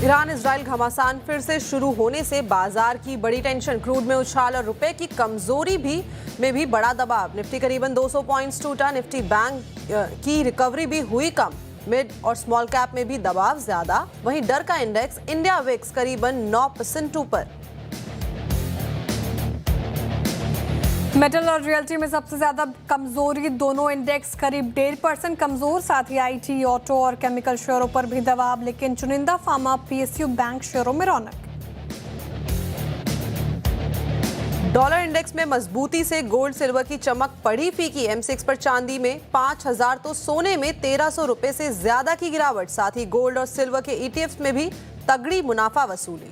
Iran Israel घमासान फिर से शुरू होने से बाजार की बड़ी टेंशन, क्रूड में उछाल और रुपए की कमजोरी में भी बड़ा दबाव। निफ्टी करीबन 200 पॉइंट्स टूटा। निफ्टी बैंक की रिकवरी भी हुई कम। मिड और स्मॉल कैप में भी दबाव ज्यादा। वहीं डर का इंडेक्स इंडिया विक्स करीबन 9% ऊपर। मेटल और रियल्टी में सबसे ज्यादा कमजोरी, दोनों इंडेक्स करीब 1.5% कमजोर। साथ ही आईटी, ऑटो और केमिकल शेयरों पर भी दबाव, लेकिन चुनिंदा फार्मा, पीएसयू बैंक शेयरों में रौनक। डॉलर इंडेक्स में मजबूती से गोल्ड सिल्वर की चमक पड़ी फीकी। M6 पर चांदी में 5000 तो सोने में 1300 रुपए से ज्यादा की गिरावट। साथ ही गोल्ड और सिल्वर के ETFs में भी तगड़ी मुनाफा वसूली।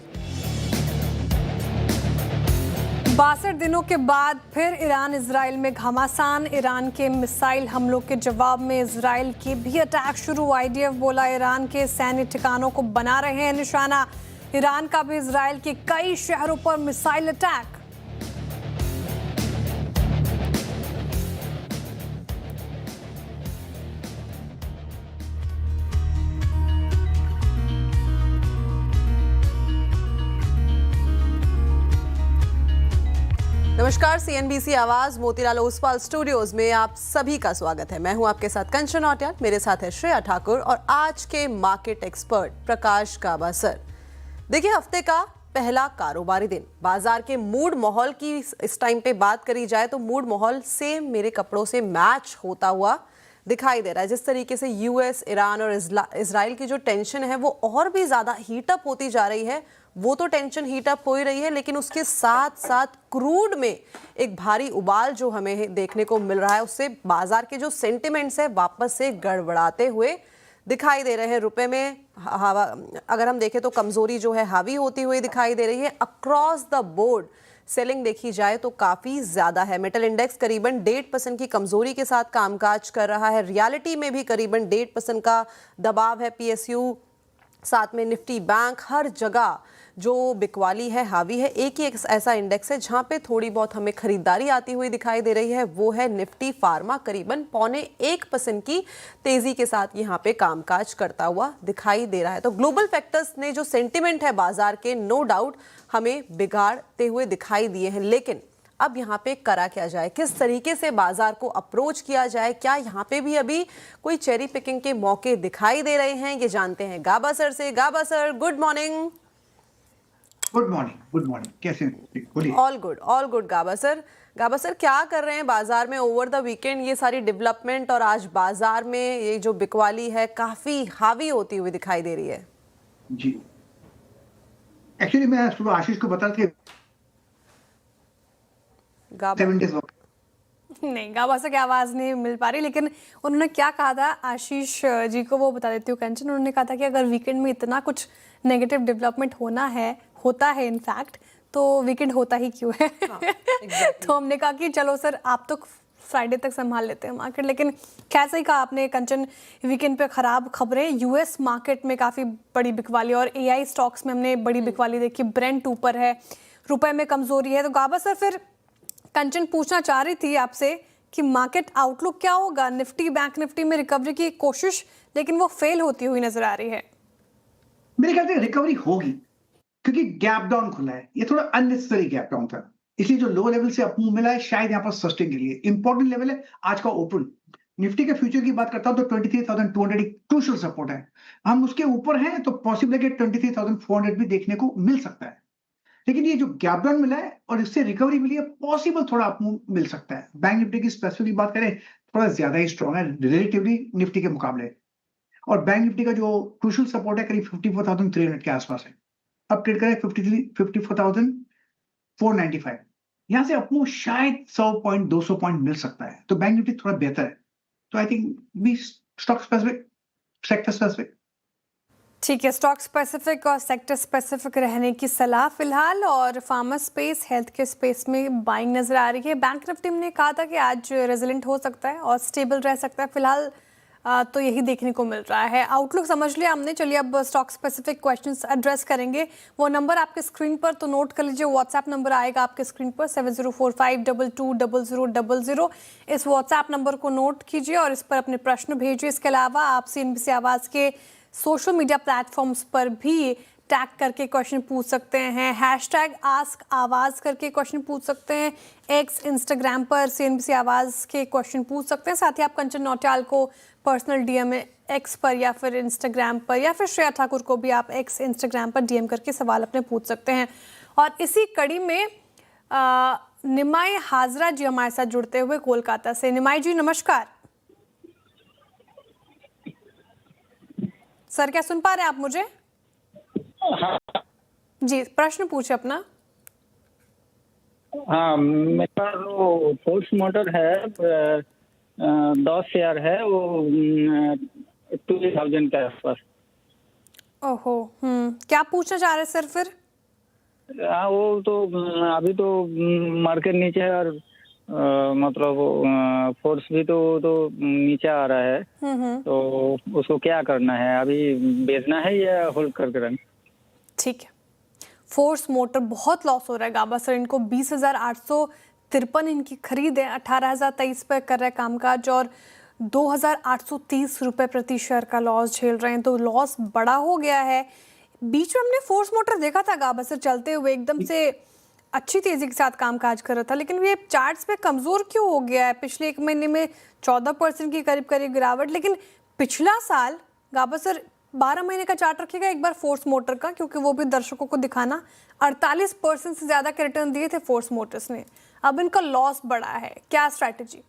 62 दिनों के बाद फिर ईरान इजराइल में घमासान। ईरान के मिसाइल हमलों के जवाब में इजराइल के भी अटैक शुरू। IDF बोला ईरान के सैन्य ठिकानों को बना रहे हैं निशाना। ईरान का भी इजराइल के कई शहरों पर मिसाइल अटैक। नमस्कार, CNBC आवाज मोतीलाल ओसवाल स्टूडियोज में आप सभी का स्वागत है। मैं हूं आपके साथ कंचन नौटियाल, मेरे साथ है श्रेया ठाकुर और आज के मार्केट एक्सपर्ट प्रकाश काबा सर। देखिए, हफ्ते का पहला कारोबारी दिन, बाजार के मूड माहौल की इस टाइम पे बात करी जाए तो मूड माहौल सेम मेरे कपड़ों से मैच होता हुआ दिखाई दे रहा है। जिस तरीके से US, ईरान और इजराइल की जो टेंशन है वो और भी ज्यादा हीटअप होती जा रही है, वो तो टेंशन हीटअप हो ही रही है, लेकिन उसके साथ साथ क्रूड में एक भारी उबाल जो हमें देखने को मिल रहा है, उससे बाजार के जो सेंटिमेंट्स है वापस से गड़बड़ाते हुए दिखाई दे रहे हैं। रुपए में अगर हम देखें तो कमजोरी जो है हावी होती हुई दिखाई दे रही है। अक्रॉस द बोर्ड सेलिंग देखी जाए तो काफी ज्यादा है। मेटल इंडेक्स करीबन 1.5% की कमजोरी के साथ कामकाज कर रहा है। रियलिटी में भी करीबन 1.5% का दबाव है। PSU, साथ में निफ्टी बैंक, हर जगह जो बिकवाली है हावी है। एक ही ऐसा इंडेक्स है जहां पे थोड़ी बहुत हमें खरीदारी आती हुई दिखाई दे रही है, वो है निफ्टी फार्मा। करीबन 0.25% की तेजी के साथ यहां पे कामकाज करता हुआ दिखाई दे रहा है। तो ग्लोबल फैक्टर्स ने जो सेंटिमेंट है बाजार के, नो डाउट हमें बिगाड़ते हुए दिखाई दिए हैं। लेकिन अब यहाँ पे करा क्या जाए, किस तरीके से बाजार को अप्रोच किया जाए, क्या यहाँ पे भी अभी कोई चेरी पिकिंग के मौके दिखाई दे रहे हैं, ये जानते हैं गाबा सर से। Gaba sir, good morning. Good morning, कैसे हैं? All good Gaba sir. Gaba sir, क्या कर रहे हैं बाजार में ओवर द वीकेंड ये सारी डेवलपमेंट, और आज बाजार में ये जो बिकवाली है काफी हावी होती हुई दिखाई दे रही है? जी, एक्चुअली मैं सुबह आशीष को बता रहा था नहीं, गाबा से क्या आवाज नहीं मिल पा रही, लेकिन उन्होंने क्या कहा था आशीष जी को वो बता देती हूँ कंचन। उन्होंने कहा था कि अगर वीकेंड में इतना कुछ नेगेटिव डेवलपमेंट होता है इनफैक्ट, तो वीकेंड होता ही क्यों है। exactly. तो हमने कहा कि चलो सर, आप तो फ्राइडे तक संभाल लेते हैं मार्केट। लेकिन कैसे ही कहा आपने कंचन, वीकेंड पे खराब खबरें। US मार्केट में काफी बड़ी बिकवाली और AI स्टॉक्स में हमने बड़ी बिकवाली देखी। ब्रेंट ऊपर है, रुपए में कमजोरी है। तो गाबा सर, फिर कंचन पूछना चाह रही थी आपसे कि मार्केट आउटलुक क्या होगा? निफ्टी, बैंक निफ्टी में रिकवरी की कोशिश, लेकिन वो फेल होती हुई नजर आ रही है। मेरे ख्याल से रिकवरी होगी, क्योंकि गैप डाउन खुला है। ये थोड़ा अननेसेसरी गैप डाउन था, इसलिए जो लो लेवल से अप मूव मिला है शायद यहाँ पर सस्टेन के लिए इंपॉर्टेंट लेवल है आज का ओपन। निफ्टी के फ्यूचर की बात करता हूं तो 23,200 एक क्रूशियल सपोर्ट है। हम उसके ऊपर हैं तो पॉसिबल है कि 23,400 भी देखने को मिल सकता है। लेकिन ये जो गैप डाउन मिला है और इससे रिकवरी मिली है, पॉसिबल थोड़ा अप मूव मिल सकता है। बैंक निफ्टी की स्पेसिफिक बात करें, थोड़ा ज्यादा ही स्ट्रॉन्ग है रिलेटिवली निफ्टी के मुकाबले। और बैंक निफ्टी का जो क्रूशियल सपोर्ट है करीब 54,300 के आसपास है। अब ट्रेड करें 54,495। यहां से अपमूव शायद 100 पॉइंट 200 पॉइंट मिल सकता है। तो बैंक निफ्टी थोड़ा बेहतर है। तो I think be stock specific, sector specific. ठीक है, स्टॉक स्पेसिफिक और सेक्टर स्पेसिफिक रहने की सलाह फिलहाल। और फार्मा स्पेस, हेल्थ के स्पेस में बाइंग नजर आ रही है। बैंक निफ्टी ने कहा था कि आज रेजिलेंट हो सकता है और स्टेबल रह सकता है। फिलहाल तो यही देखने को मिल रहा है। आउटलुक समझ लिया हमने। चलिए अब स्टॉक स्पेसिफिक क्वेश्चंस एड्रेस करेंगे। वो नंबर आपके स्क्रीन पर तो नोट कर लीजिए। व्हाट्सएप नंबर आएगा आपके स्क्रीन पर 7045220000। इस व्हाट्सएप नंबर को नोट कीजिए और इस पर अपने प्रश्न भेजिए। इसके अलावा आप CNBC आवाज़ के सोशल मीडिया प्लेटफॉर्म्स पर भी टैग करके क्वेश्चन पूछ सकते हैं, हैशटैग आस्क आवाज़ करके क्वेश्चन पूछ सकते हैं, एक्स इंस्टाग्राम पर CNBC आवाज़ के क्वेश्चन पूछ सकते हैं। साथ ही आप कंचन नौटियाल को पर्सनल DM में एक्स पर या फिर इंस्टाग्राम पर, या फिर श्रेया ठाकुर को भी आप एक्स इंस्टाग्राम पर DM करके सवाल अपने पूछ सकते हैं। और इसी कड़ी में निमाई हाजरा जी हमारे साथ जुड़ते हुए कोलकाता से। निमाई जी नमस्कार। सर क्या सुन पा रहे हैं आप मुझे? जी प्रश्न पूछे अपना। हाँ, मेरा वो फोर्स मोटर है 10 शेयर है, वो 2000 के आसपास। ओहो, क्या पूछना चाह रहे हैं सर फिर? हाँ, वो तो अभी तो मार्केट नीचे है और मतलब फोर्स भी तो नीचे आ रहा है, तो उसको क्या करना है? अभी बेचना है या होल्ड करके रखना? ठीक है। फोर्स मोटर बहुत लॉस हो रहा है गाबा सर, इनको 20,853 इनकी खरीद है, 18,023 पे कर रहे हैं कामकाज और 2,830 रुपए प्रति शेयर का लॉस झेल रहे हैं, तो लॉस बड़ा हो गया है। बीच में हमने फोर्स मोटर देखा था गाबा सर चलते हुए एकदम से अच्छी तेजी के साथ कामकाज कर रहा था, लेकिन ये चार्ट्स पे कमजोर क्यों हो गया है? पिछले एक महीने में 14% की करीब गिरावट, लेकिन पिछला साल गाबा सर 12 महीने का चार्ट रखिएगा एक बार फोर्स मोटर का, क्योंकि वो भी दर्शकों को दिखाना, 48% से ज्यादा के रिटर्न दिए थे फोर्स मोटर्स ने। अब इनका लॉस बढ़ा है, क्या स्ट्रैटेजी?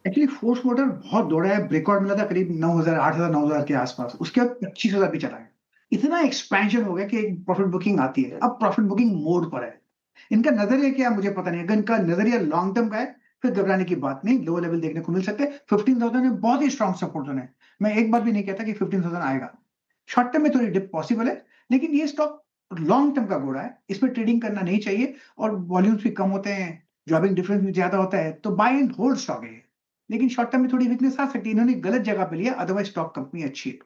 एक्चुअली फोर्स मोटर बहुत दौड़ा है, ब्रेकआउट मिला था करीब 9,000, 8,000, 9,000 के आसपास, उसके बाद 25,000 भी चला है। इतना एक्सपेंशन हो गया कि एक प्रॉफिट बुकिंग आती है, अब प्रॉफिट बुकिंग मोड पर है। इनका नजरिया क्या मुझे पता नहीं, अगर इनका नजरिया लॉन्ग टर्म का है फिर घबराने की बात नहीं, लो लेवल देखने को मिल सकते हैं। 15,000 में बहुत ही स्ट्रॉन्ग सपोर्ट जोन है, मैं एक बार भी नहीं कहता कि 15,000 आएगा। शॉर्ट टर्म में थोड़ी डिप पॉसिबल है, लेकिन ये स्टॉक लॉन्ग टर्म का घोड़ा है, इसमें ट्रेडिंग करना नहीं चाहिए और वॉल्यूम्स भी कम होते हैं, जॉबिंग डिफरेंस भी ज्यादा होता है, तो बाय एंड होल्ड स्टॉक है। लेकिन शॉर्ट टर्म में थोड़ी वीकनेस आ सकती है, इन्होंने गलत जगह पे लिया, अदरवाइज स्टॉक कंपनी अच्छी है।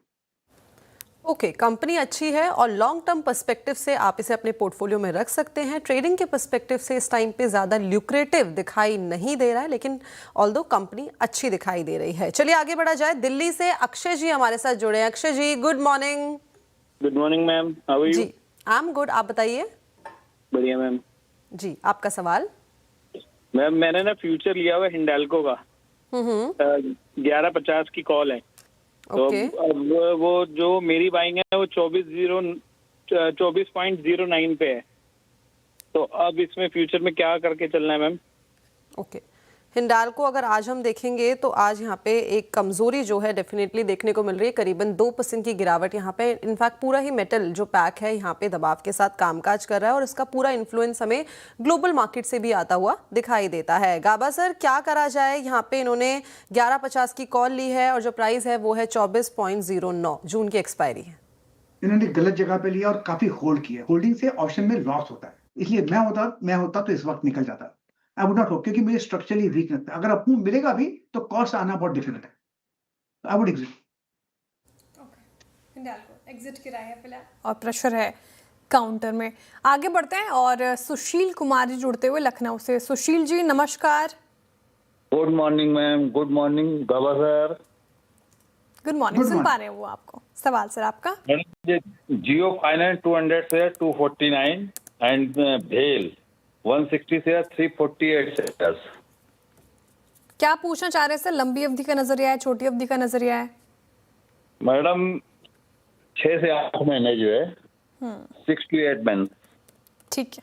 ओके, कंपनी अच्छी है और लॉन्ग टर्म पर्सपेक्टिव से आप इसे अपने पोर्टफोलियो में रख सकते हैं। ट्रेडिंग के पर्सपेक्टिव से इस टाइम पे ज़्यादा ल्यूक्रेटिव दिखाई नहीं दे रहा है, लेकिन ऑल्दो कंपनी अच्छी दिखाई दे रही है। चलिए आगे बढ़ा जाए। दिल्ली से अक्षय जी हमारे साथ जुड़े हैं। Akshay ji good morning. Good morning ma'am, how are you? जी आई एम गुड, आप बताइए। बढ़िया मैम। जी आपका सवाल। मैम मैंने ना फ्यूचर लिया हुआ है हिंडाल्को का, 11.50 की कॉल है। तो अब वो जो मेरी बाइंग है वो 24.09 पे है, तो अब इसमें फ्यूचर में क्या करके चलना है मैम? ओके, हिंडाल्को अगर आज हम देखेंगे तो आज यहाँ पे एक कमजोरी जो है डेफिनेटली देखने को मिल रही है, करीबन 2% की गिरावट यहाँ पे। इनफैक्ट पूरा ही मेटल जो पैक है यहाँ पे दबाव के साथ कामकाज कर रहा है और इसका पूरा इन्फ्लुएंस हमें ग्लोबल मार्केट से भी आता हुआ दिखाई देता है। गाबा सर क्या करा जाए? यहाँ पे इन्होंने 11.50 की कॉल ली है और जो प्राइस है वो है 24.09, जून की एक्सपायरी है। इन्होंने गलत जगह पे लिया और काफी होल्ड किया, होल्डिंग से ऑप्शन में लॉस होता है, इसलिए मैं होता तो इस वक्त निकल जाता। आई वुड नॉट होप, क्योंकि मुझे स्ट्रक्चरली वीक लगता है, अगर अप मूव मिलेगा भी तो कॉस्ट आना बहुत डिफिकल्ट है। I would exit. Hindalco exit की राय है फिलहाल और प्रेशर है काउंटर में। आगे बढ़ते हैं और सुशील कुमार जी जुड़ते हुए लखनऊ से। सुशील जी नमस्कार। Good morning ma'am. Good morning Baba sir. Good morning. सुन पा रहे हैं वो आपको। सवाल सर आपका। जियो फाइनेंस 200 शेयर 249 एंड भेल 160 शेयर 348 शेयर। क्या पूछना चाह रहे हैं सर? लंबी अवधि का नजरिया है, छोटी अवधि का नजरिया है? मैडम 6 से 8 महीने जो है, 6 to 8 मंथ। ठीक है,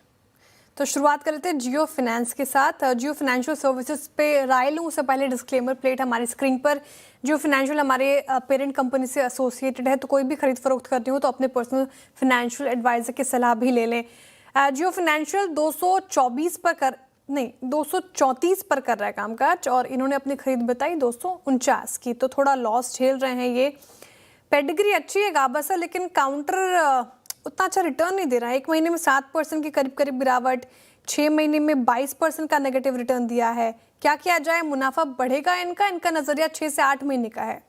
तो शुरुआत कर लेते हैं जियो फाइनेंस के साथ। जियो फाइनेंशियल सर्विसेज पे राय लूँ उससे पहले डिस्क्लेमर प्लेट हमारी स्क्रीन पर। जियो फाइनेंशियल हमारे पेरेंट कंपनी से एसोसिएटेड है, तो कोई भी खरीद फरोख्त करनी हो तो अपने पर्सनल फाइनेंशियल एडवाइजर की सलाह भी ले लें। जियो फाइनेंशियल 234 पर कर रहा है कामकाज और इन्होंने अपनी खरीद बताई 249 की, तो थोड़ा लॉस झेल रहे हैं ये। पेडिग्री अच्छी है गाबा सर, लेकिन काउंटर उतना अच्छा रिटर्न नहीं दे रहा है। एक महीने में 7% की करीब गिरावट, 6 महीने में 22% का नेगेटिव रिटर्न दिया है। क्या किया जाए? मुनाफा बढ़ेगा इनका नजरिया 6 से 8 महीने का है।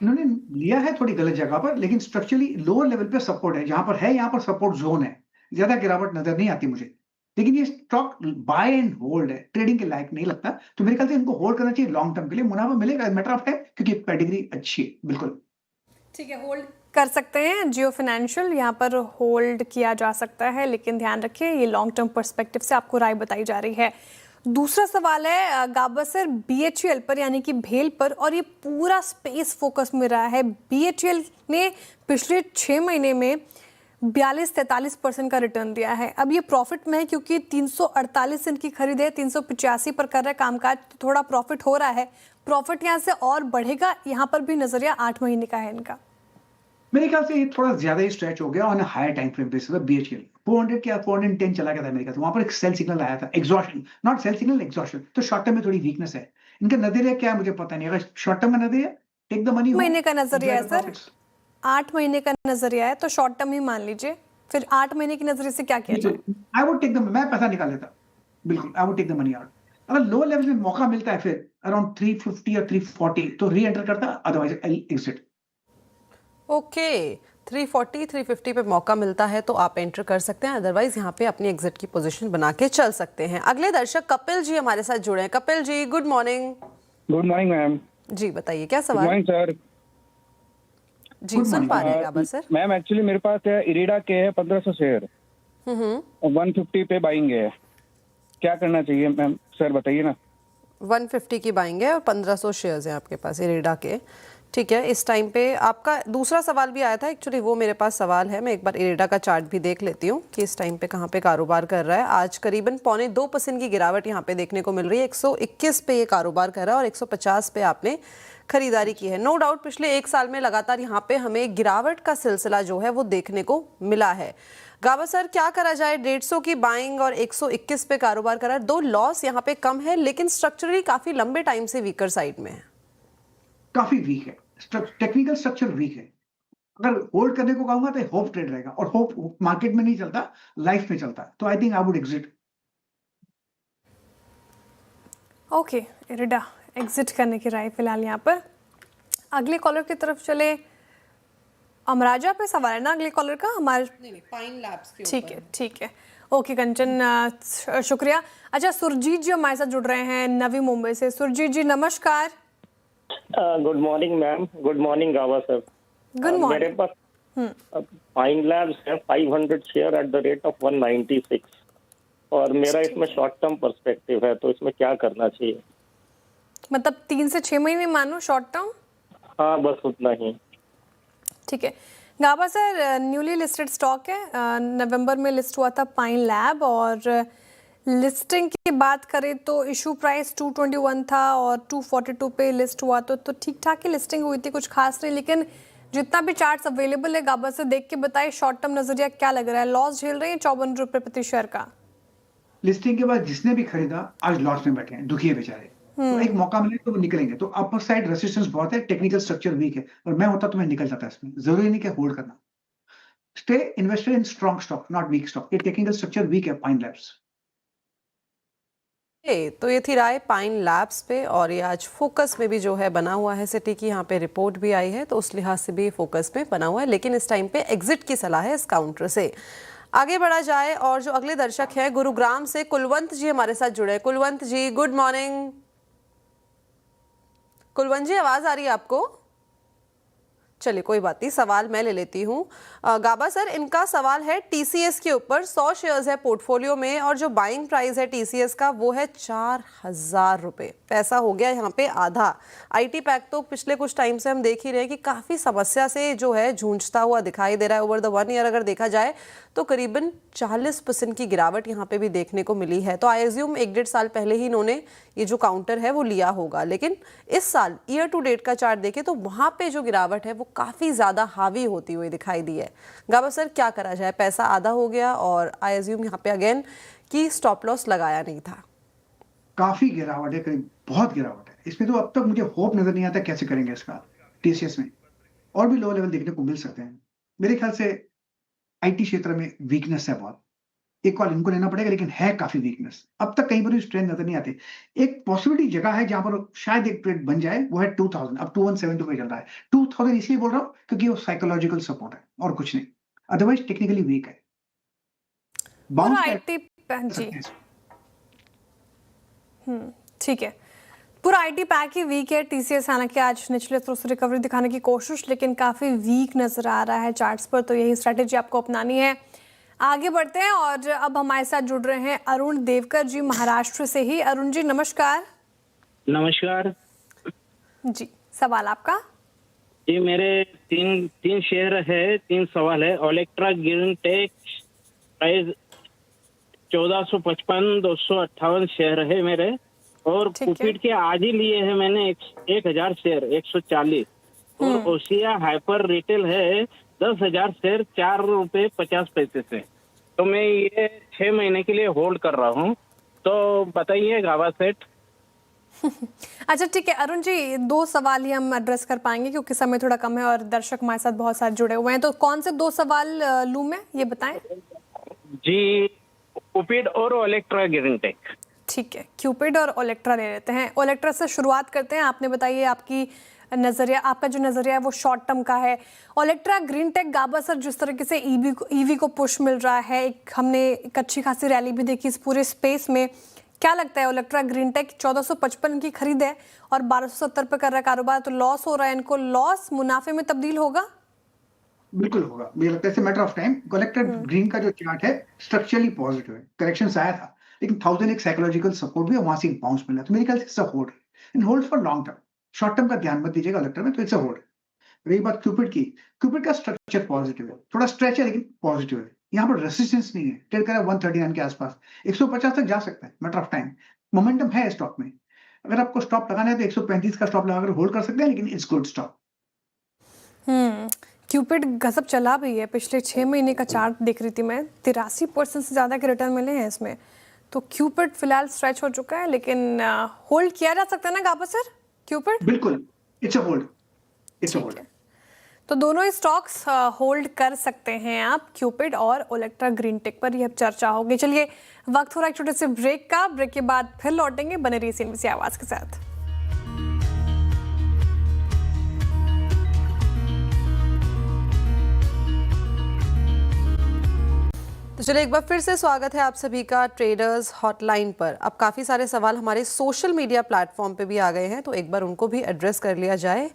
इन्होंने लिया है थोड़ी गलत जगह पर, लेकिन स्ट्रक्चरली लोअर लेवल पे सपोर्ट है, जहां पर है यहाँ पर सपोर्ट जोन है, ज्यादा गिरावट नजर नहीं आती मुझे। लेकिन ये स्टॉक बाय एंड होल्ड है, ट्रेडिंग के लायक नहीं लगता, तो मेरे ख्याल से इनको होल्ड करना चाहिए। लॉन्ग टर्म के लिए मुनाफा मिलेगा, मैटर ऑफ टाइम, क्योंकि पेडिग्री अच्छी है। बिल्कुल ठीक है, होल्ड कर सकते हैं। जियो फाइनेंशियल यहाँ पर होल्ड किया जा सकता है, लेकिन ध्यान रखिए ये लॉन्ग टर्म पर्सपेक्टिव से आपको राय बताई जा रही है। दूसरा सवाल है गाबा सर BHEL पर, यानी कि भेल पर, और ये पूरा स्पेस फोकस में रहा है। BHEL ने पिछले 6 महीने में 42-43% का रिटर्न दिया है। अब ये प्रॉफिट में है क्योंकि 348 इनकी खरीद है, 385 पर कर रहा है कामकाज, तो थोड़ा प्रॉफिट हो रहा है। प्रॉफिट यहाँ से और बढ़ेगा, यहाँ पर भी नजरिया 8 महीने का है इनका। मेरे ख्याल से ये थोड़ा ज्यादा ही स्ट्रेच हो गया on higher time frame basis पे। BHEL 400 क्या 410 चला गया था मेरे ख्याल से, वहां पर एक सेल सिग्नल आया था, exhaustion, not sell signal, exhaustion. तो शॉर्ट टर्म में थोड़ी वीकनेस है। इनका नजरिया क्या है मुझे पता नहीं, अगर शॉर्ट टर्म में नजरिया टेक द मनी, महीने का नजरिया है सर, 8 महीने का नजरिया है, तो शॉर्ट टर्म ही मान लीजिए। फिर 8 महीने की नजरिए से क्या किया जाए? आई वुड टेक द, मैं पैसा निकाल लेता, बिल्कुल I would take the money out. अगर लो लेवल में मौका मिलता है फिर अराउंड 350 या 340 तो री एंटर करता, अदरवाइज आई एग्जिट। ओके, 340 350 पे मौका मिलता है तो आप एंटर कर सकते हैं, अदरवाइज यहाँ पे अपनी एग्जिट की पोजीशन बना के चल सकते हैं। अगले दर्शक कपिल जी हमारे साथ जुड़े हैं। Kapil ji good morning. Good morning ma'am. जी बताइए क्या गुड सवाल? Morning sir. जी सुन पा रहे हैं गाबा सर। मैम एक्चुअली मेरे पास है इरिडा के है 1500 शेयर, 150 पे बाइंग है, क्या करना चाहिए मैम सर बताइए ना। 150 की बाइंग है और 1500 शेयर्स हैं आपके पास इरेडा के, ठीक है। इस टाइम पे आपका दूसरा सवाल भी आया था, एक्चुअली वो मेरे पास सवाल है। मैं एक बार इरेडा का चार्ट भी देख लेती हूँ कि इस टाइम पे कहाँ पे कारोबार कर रहा है। आज करीबन 0.25% की गिरावट यहाँ पे देखने को मिल रही है। 121 पे ये कारोबार कर रहा है और 150 पे आपने खरीदारी की है। नो डाउट पिछले 1 साल में लगातार यहाँ पे हमें गिरावट का सिलसिला जो है वो देखने को मिला है। गाबा सर क्या करा जाए? 150 की बाइंग और 121 पे कारोबार करा है। 2 लॉस यहाँ पे कम है, लेकिन स्ट्रक्चरली काफी लंबे टाइम से वीकर साइड में है, काफी वीक है, टेक्निकल स्ट्रक्चर वीक है। अगर होल्ड करने को कहूंगा तो होप ट्रेड रहेगा, और होप मार्केट में नहीं चलता, लाइफ में चलता है। तो I think I would exit. Okay, IRDA exit करने की राय फिलहाल यहाँ पर। अगले कॉलर की तरफ चले। अमराजा पे सवाल है ना अगले कॉलर का हमारे? नहीं, पाइन लैब्स के ठीक है ठीक है। ओके कंचन, शुक्रिया। अच्छा, सुरजीत जी हमारे साथ जुड़ रहे हैं नवी मुंबई से। सुरजीत जी नमस्कार। Good morning ma'am. Good morning गावा सर। गुड मेरे मॉर्निंग। पास फाइन लैब्स है 500 share at the rate of 196, और मेरा इसमें शॉर्ट टर्म पर्सपेक्टिव है, तो इसमें क्या करना चाहिए? मतलब 3 से 6 महीने मानो शॉर्ट टर्म? हाँ बस उतना ही। ठीक है। गाबा सर न्यूली लिस्टेड स्टॉक है, नवंबर में लिस्ट हुआ था पाइन लैब, और लिस्टिंग की बात करें तो इशू प्राइस 221 था और 242 पे लिस्ट हुआ, तो ठीक ठाक ही लिस्टिंग हुई थी, कुछ खास नहीं। लेकिन जितना भी चार्ट्स अवेलेबल है गाबा से देख के बताइए शॉर्ट टर्म नजरिया क्या लग रहा है? लॉस झेल रहे हैं 54 रुपए प्रति शेयर का। लिस्टिंग के बाद जिसने भी खरीदा आज लॉस में बैठे हैं, दुखी है बेचारे। तो एक मौका मिले तो वो निकलेंगे। तो अपर साइड रेजिस्टेंस बहुत है, टेक्निकल स्ट्रक्चर वीक है, और मैं होता तो मैं निकल जाता इसमें। जरूरी नहीं कि होल्ड करना। Stay invested in strong stock, not weak stock. ये टेक्निकल स्ट्रक्चर वीक है पाइन लैब्स। तो ये थी राय पाइन लैब्स पे, और ये आज फोकस में भी जो है बना हुआ है। सिटी की यहाँ पे रिपोर्ट भी आई है, तो उस लिहाज से भी फोकस में बना हुआ है, लेकिन इस टाइम पे एग्जिट की सलाह है इस काउंटर से। आगे बढ़ा जाए, और जो अगले दर्शक हैं गुरुग्राम से कुलवंत जी हमारे साथ जुड़े हैं। कुलवंत जी गुड मॉर्निंग। कुलवंत जी आवाज आ रही है आपको? चलिए कोई बात नहीं, सवाल मैं ले लेती हूँ। गाबा सर इनका सवाल है टीसीएस के ऊपर। 100 शेयर्स है पोर्टफोलियो में, और जो बाइंग प्राइस है टीसीएस का वो है 4000 रुपये। पैसा हो गया यहाँ पे आधा। आईटी पैक तो पिछले कुछ टाइम से हम देख ही रहे हैं कि काफ़ी समस्या से जो है जूझता हुआ दिखाई दे रहा है। ओवर द 1 ईयर अगर देखा जाए तो करीबन 40% की गिरावट यहाँ पे भी देखने को मिली है। तो आई एज्यूम 1-1.5 साल पहले ही इन्होंने ये जो काउंटर है वो लिया होगा, लेकिन इस साल ईयर टू डेट का चार्ट देखें तो वहाँ पे जो गिरावट है वो काफ़ी ज़्यादा हावी होती हुई दिखाई दी है। गाबा सर क्या करा जाए? पैसा आधा हो गया, और आई एज्यूम यहाँ पे अगेन कि स्टॉप लॉस लगाया नहीं था। काफी गिरावट है, करीब बहुत गिरावट है इसमें। तो अब तक मुझे होप नजर नहीं आता कैसे करेंगे इसका। टीसीएस में और भी लो लेवल देखने को मिल सकते हैं। मेरे ख्याल से आईटी क्षेत्र में वीकनेस है बहुत। एक कॉल इनको लेना पड़ेगा, लेकिन है काफी वीकनेस। अब तक कहीं पर भी स्ट्रेंथ नजर नहीं आती। एक पॉसिबिलिटी जगह है जहां पर शायद एक ट्रेड बन जाए, वो है 2000। अब 2172 पे चल रहा है। 2000 इसलिए बोल रहा हूं क्योंकि वो साइकोलॉजिकल सपोर्ट है और कुछ नहीं, अदरवाइज टेक्निकली वीक है। पूरा आईटी जी ठीक है। पूरा आईटी पैक ही वीक है। टीसीएस हालांकि आज निचले स्तरों से रिकवरी दिखाने की कोशिश, लेकिन काफ़ी वीक नज़र आ रहा है चार्ट्स पर। तो यही स्ट्रैटेजी आपको अपनानी है। आगे बढ़ते हैं और अब हमारे साथ जुड़ रहे हैं अरुण देवकर जी, महाराष्ट्र से ही। अरुण जी नमस्कार। नमस्कार जी, सवाल आपका। जी, मेरे तीन शेयर है, 3 सवाल है। ओलेक्ट्रा ग्रीन टेक प्राइस 1455, 258 शेयर है मेरे, और ठीक है। कुपिट के आज ही लिए है मैंने 1000 शेयर 140, और ओशिया हाइपर रिटेल है 10,000 शेयर 4 रुपए 50 पैसे से। तो मैं ये 6 महीने के लिए होल्ड कर रहा हूँ, तो बताइए गावा सेट। अच्छा ठीक है अरुण जी, 2 सवाल ही हम एड्रेस कर पाएंगे क्योंकि समय थोड़ा कम है और दर्शक हमारे साथ बहुत सारे जुड़े हुए हैं। तो कौन से 2 सवाल लूं मैं, ये बताएं। जी, कुपिट और ओलेक्ट्रा ग्रीन टेक। ठीक है, क्यूपिड और ओलेक्ट्रा ले लेते हैं। ओलेक्ट्रा से शुरुआत करते हैं। आपने बताइए आपकी नज़रिया, आपका जो नज़रिया है वो शॉर्ट टर्म का है। ओलेक्ट्रा ग्रीन टेक गाबा सर, जिस तरीके से ईवी को पुश मिल रहा है, हमने एक अच्छी खासी रैली भी देखी इस पूरे स्पेस में। क्या लगता है ओलेक्ट्रा ग्रीन टेक 1455 की खरीद है और 1270 पे कर रहा है कारोबार, तो लॉस हो रहा है इनको, लॉस मुनाफे में तब्दील होगा? बिल्कुल होगा, मुझे लगता है matter of time. Olectra green का जो चार्ट है स्ट्रक्चरली पॉजिटिव है, करेक्शन आया था लेकिन 1000 एक साइकोलॉजिकल सपोर्ट भी है, वहां से एक बाउंस मिला, तो मेरे ख्याल से it's a hold in hold for long term. Short term का ध्यान मत दीजिएगा ओलेक्ट्रा में, तो इट्स अ होल्ड। रही बात क्यूपिड की, क्यूपिड का स्ट्रक्चर पॉजिटिव है, थोड़ा स्ट्रेच है लेकिन पॉजिटिव है। यहाँ पर रेसिस्टेंस नहीं है, ट्रेड करा 139 के आसपास, 150 तक जा सकता है, मैटर ऑफ टाइम। मोमेंटम है स्टॉक में, अगर आपको स्टॉप लगाना है तो 135 का स्टॉप लगाकर होल्ड कर सकते हैं, लेकिन इट्स गुड स्टॉप। क्यूपिड गजब चला भी है, पिछले 6 महीने का चार्ट देख रही थी मैं, 83% से ज़्यादा के रिटर्न मिले हैं इसमें। तो क्यूपिड फिलहाल स्ट्रेच हो चुका है, लेकिन होल्ड किया जा सकता है ना गाबा सर क्यूपिड? बिल्कुल, it's a hold, it's a hold. तो दोनों ही स्टॉक्स होल्ड कर सकते हैं आप, क्यूपिड और ओलेक्ट्रा ग्रीन टेक पर। यह चर्चा होगी। चलिए वक्त हो रहा है एक छोटे से ब्रेक का, ब्रेक के बाद फिर लौटेंगे। बने रहिए CNBC आवाज़ के साथ। तो चलिए एक बार फिर से स्वागत है आप सभी का ट्रेडर्स हॉटलाइन पर। अब काफ़ी सारे सवाल हमारे सोशल मीडिया प्लेटफॉर्म पे भी आ गए हैं, तो एक बार उनको भी एड्रेस कर लिया जाए।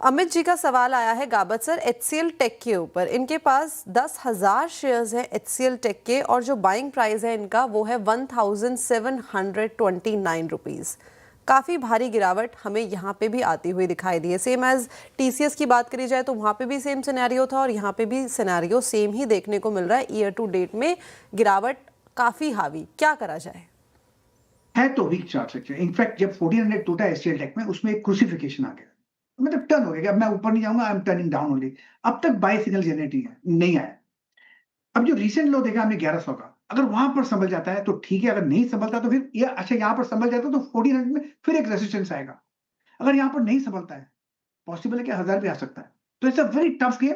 अमित जी का सवाल आया है गाबत सर HCL टेक के ऊपर। इनके पास 10,000 शेयर्स हैं HCL टेक के, और जो बाइंग प्राइस है इनका वो है 1729 रुपीज़। काफ़ी भारी गिरावट हमें यहाँ पे भी आती हुई दिखाई दी है। सेम एज TCS की बात करी जाए तो वहाँ पे भी सेम सिनेरियो था, और यहाँ पे भी सिनेरियो सेम ही देखने को मिल रहा है। ईयर टू डेट में गिरावट काफ़ी हावी, क्या करा जाए? है तो वीक चार्ट स्ट्रक्चर। इनफैक्ट जब 1400 टूटा HCL टेक में, उसमें एक क्रूसिफिकेशन आ गया, मतलब टर्न हो गया कि अब मैं ऊपर नहीं जाऊंगा, I am turning down only. अब तक बाय सिग्नल जनरेटिंग है, नहीं आया। अब जो रिसेंट लो देखा हमने 1100 का, अगर वहां पर संभल जाता है तो ठीक है, अगर नहीं संभलता तो फिर अच्छा यहाँ पर संभल जाता तो 1400 में फिर एक रेजिस्टेंस आएगा। अगर यहाँ पर नहीं संभलता है, पॉसिबल है कि 1000 भी आ सकता है। तो it's a very tough game,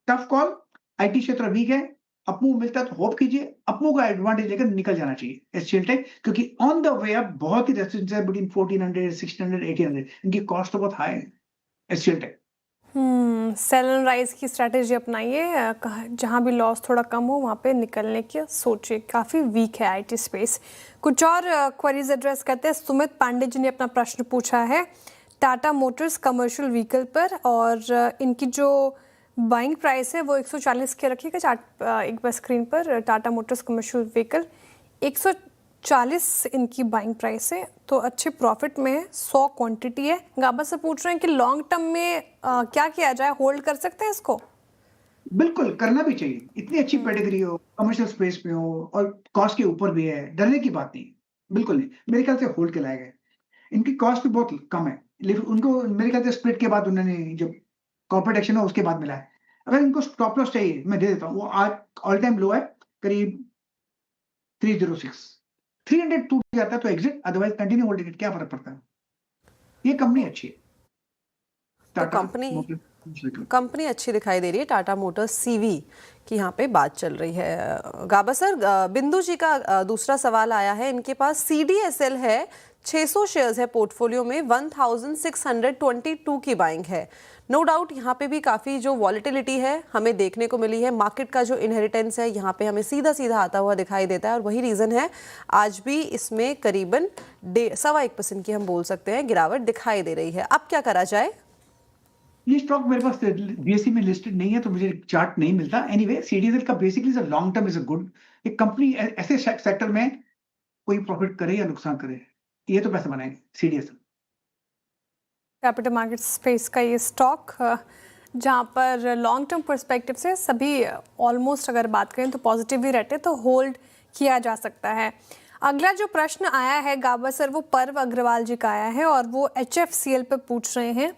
tough call. IT क्षेत्र वीक है, अपमूव मिलता है तो होप कीजिए, अपमूव का एडवांटेज लेकर निकल जाना चाहिए HCL टेक, क्योंकि ऑन द वे अब बहुत ही रेजिस्टेंस है बिटवीन 1400, 1600, 1800। इनकी कॉस्ट तो बहुत हाई है HCL tech. Sell and rise की स्ट्रैटेजी अपनाइए, जहाँ भी लॉस थोड़ा कम हो वहाँ पे निकलने की सोचिए। काफ़ी वीक है IT स्पेस। कुछ और क्वेरीज एड्रेस करते हैं। सुमित पांडे जी ने अपना प्रश्न पूछा है टाटा मोटर्स कमर्शियल व्हीकल पर, और इनकी जो बाइंग प्राइस है वो 140 के रखिएगा चार्ट एक बार स्क्रीन पर। टाटा मोटर्स कमर्शियल व्हीकल 140 इनकी बाइंग प्राइस है, तो अच्छे प्रॉफिट में है, 100 क्वांटिटी है। गाबा से पूछ रहे हैं कि लॉन्ग टर्म में क्या किया जाए, होल्ड कर सकते हैं इसको? बिल्कुल करना भी चाहिए, इतनी अच्छी पेडिग्री हो, कमर्शियल स्पेस में हो और कॉस्ट के ऊपर भी है, डरने की बात नहीं, बिल्कुल नहीं। मेरे ख्याल से होल्ड के लायक है। इनकी कॉस्ट भी बहुत कम है, लेकिन उनको मेरे ख्याल से स्प्लिट के बाद उन्होंने जो कॉर्पोरेट एक्शन है उसके बाद मिला है। अगर इनको स्टॉप लॉस चाहिए मैं दे देता हूँ, वो आज ऑल टाइम लो है करीब 306। 300 टूट जाता है तो exit, otherwise continue holding it, क्या फर्क पड़ता है। ये कंपनी अच्छी है, तो कंपनी अच्छी दिखाई दे रही है टाटा मोटर्स CV की यहाँ पे बात चल रही है। गाबा सर बिंदु जी का दूसरा सवाल आया है। इनके पास CDSL है 600 शेयर्स है पोर्टफोलियो में, 1622 की बाइंग है। नो डाउट यहाँ पे भी काफ़ी जो वॉलेटिलिटी है हमें देखने को मिली है। मार्केट का जो इनहेरिटेंस है यहाँ पे हमें सीधा सीधा आता हुआ दिखाई देता है और वही रीज़न है आज भी इसमें करीबन 1.25% की हम बोल सकते हैं गिरावट दिखाई दे रही है। अब क्या करा जाए? ये स्टॉक मेरे पास बीएसई में लिस्टेड नहीं है तो मुझे चार्ट नहीं मिलता। एनीवे सीडीएसएल का basically long term is a good. एक कंपनी ऐसे सेक्टर में कोई प्रॉफिट करे या नुकसान करे, ये तो पैसे बनाएंगे सीडीएसएल। कैपिटल मार्केट स्पेस का ये स्टॉक जहाँ पर लॉन्ग टर्म पर्सपेक्टिव से सभी ऑलमोस्ट अगर बात करें तो पॉजिटिव ही रहते तो होल्ड किया जा सकता है। अगला जो प्रश्न आया है गाबा सर वो पर्व अग्रवाल जी का आया है और वो HFCL पे पूछ रहे हैं।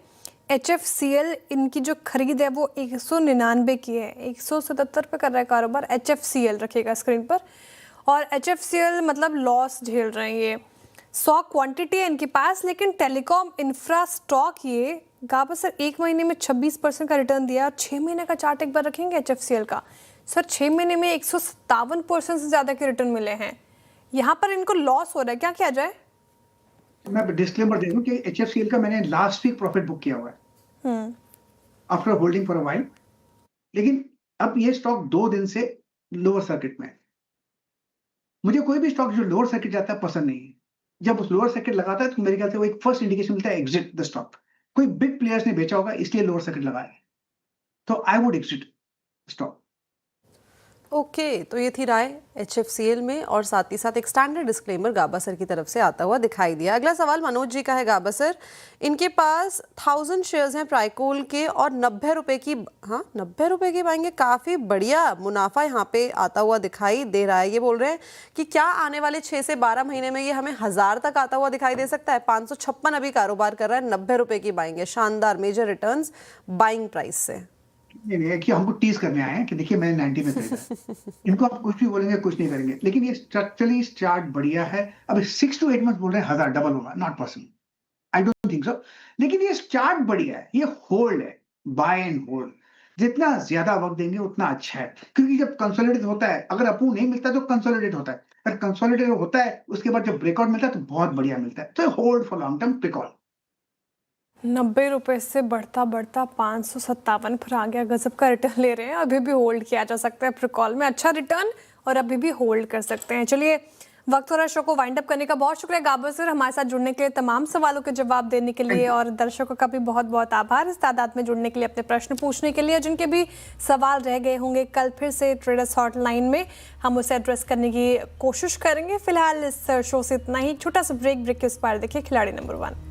HFCL इनकी जो खरीद है वो 199 की है, 177 पे कर रहा है कारोबार। HFCL रखिएगा स्क्रीन पर। और HFCL मतलब लॉस झेल रहे हैं ये। 100 क्वांटिटी है इनके पास, लेकिन टेलीकॉम इंफ्रा स्टॉक ये गाबा सर 1 महीने में 26% का रिटर्न दिया और 6 महीने का चार्ट एक बार रखेंगे HFCL का। सर 6 महीने में 157% से ज़्यादा के रिटर्न मिले हैं। यहाँ पर इनको लॉस हो रहा है, क्या किया जाए? मैं डिस्क्लेमर दे दूं कि HFCL का मैंने लास्ट वीक प्रॉफिट बुक किया हुआ है after holding for a while, लेकिन अब ये स्टॉक 2 दिन से लोअर सर्किट में है। मुझे कोई भी स्टॉक जो लोअर सर्किट जाता है पसंद नहीं है। जब उस लोअर सर्किट लगाता है तो मेरे ख्याल से वो एक फर्स्ट इंडिकेशन मिलता है एग्जिट द स्टॉक। कोई बिग प्लेयर्स ने बेचा होगा इसलिए लोअर सर्किट लगाया है, तो I would exit stock. Okay, तो ये थी राय HFCL में और साथ ही साथ एक स्टैंडर्ड डिस्क्लेमर गाबा सर की तरफ से आता हुआ दिखाई दिया। अगला सवाल मनोज जी का है गाबा सर। इनके पास 1000 शेयर्स हैं प्राइकोल के और 90 रुपए की 90 रुपए की पाएंगे। काफ़ी बढ़िया मुनाफा यहाँ पे आता हुआ दिखाई दे रहा है। ये बोल रहे हैं कि क्या आने वाले 6 से 12 महीने में ये हमें 1000 तक आता हुआ दिखाई दे सकता है? 556 अभी कारोबार कर रहा है, 90 रुपए की बाइंग है। शानदार मेजर रिटर्न्स बाइंग प्राइस से। नहीं कि हमको टीज करने आए हैं कि देखिए मैंने 90 में खरीदा। इनको आप कुछ भी बोलेंगे कुछ नहीं करेंगे, लेकिन ये स्ट्रक्चरली चार्ट बढ़िया है। अब 6 to 8 मंथ बोल रहे हैं 1000 डबल होगा, not possible, I don't think so. लेकिन ये चार्ट बढ़िया है, ये होल्ड है, बाय एंड होल्ड। जितना ज्यादा वक्त देंगे उतना अच्छा है, क्योंकि जब कंसोलिडेट होता है, अगर अप्रूव नहीं मिलता तो कंसोलिडेट होता है, अगर कंसोलिडेट होता है उसके बाद जब ब्रेकआउट मिलता है तो बहुत बढ़िया मिलता है। तो hold for long term Pricol. 90 रुपए से बढ़ता बढ़ता 557 पर आ गया। गजब का रिटर्न ले रहे हैं। अभी भी होल्ड किया जा सकता है प्रिकॉल में, अच्छा रिटर्न और अभी भी होल्ड कर सकते हैं। चलिए वक्त हो रहा है शो को वाइंड अप करने का। बहुत शुक्रिया गाबा सर हमारे साथ जुड़ने के लिए, तमाम सवालों के जवाब देने के लिए, और दर्शकों का भी बहुत बहुत आभार इस तादाद में जुड़ने के लिए, अपने प्रश्न पूछने के लिए। जिनके भी सवाल रह गए होंगे कल फिर से ट्रेडर्स हॉटलाइन में हम उसे एड्रेस करने की कोशिश करेंगे। फिलहाल इस शो से इतना ही। छोटा सा ब्रेक के उस पार देखिए खिलाड़ी नंबर 1।